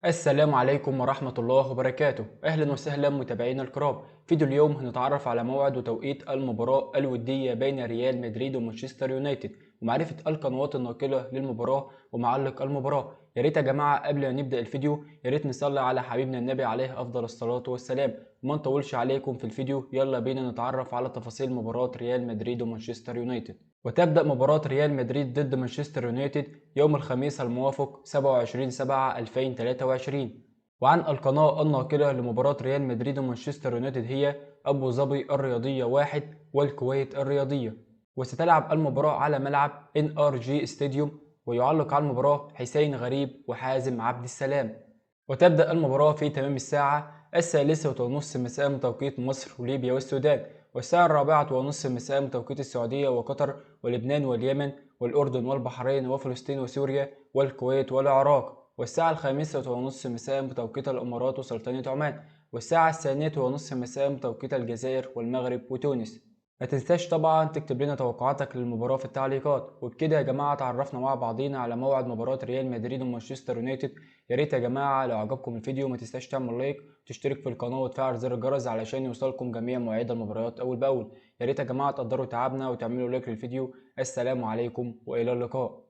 السلام عليكم ورحمة الله وبركاته. أهلا وسهلا متابعينا الكرام. فيديو اليوم هنتعرف على موعد وتوقيت المباراة الودية بين ريال مدريد ومانشستر يونايتد ومعرفة القنوات الناقلة للمباراة ومعلق المباراة. يا ريت يا جماعة قبل ما نبدأ الفيديو يا ريت نصلي على حبيبنا النبي عليه أفضل الصلاة والسلام. وما نطولش عليكم في الفيديو، يلا بينا نتعرف على تفاصيل مباراة ريال مدريد ومانشستر يونايتد. وتبدأ مباراة ريال مدريد ضد مانشستر يونايتد يوم الخميس الموافق 27/7/2023. وعن القناة الناقلة لمباراة ريال مدريد ومانشستر يونايتد هي أبو ظبي الرياضية 1 والكويت الرياضية. وستلعب المباراة على ملعب NRG ستاديوم، ويعلق على المباراة حسين غريب وحازم عبد السلام. وتبدأ المباراة في تمام الساعة 1:30 مساء بتوقيت مصر وليبيا والسودان، والساعة 4:30 مساء بتوقيت السعودية وقطر ولبنان واليمن والأردن والبحرين وفلسطين وسوريا والكويت والعراق، والساعة 5:30 مساء بتوقيت الإمارات وسلطنة عمان، والساعة 2:30 مساء بتوقيت الجزائر والمغرب وتونس. ما تنساش طبعا تكتب لنا توقعاتك للمباراة في التعليقات. وبكده يا جماعة تعرفنا مع بعضينا على موعد مباراة ريال مدريد ومانشستر يونايتد. يا ريت يا جماعة لو عجبكم الفيديو ما تنساش تعمل لايك وتشترك في القناة وتفعل زر الجرس علشان يوصلكم جميع مواعيد المباريات أول بأول. يا ريت يا جماعة تقدروا تعبنا وتعملوا لايك للفيديو. السلام عليكم وإلى اللقاء.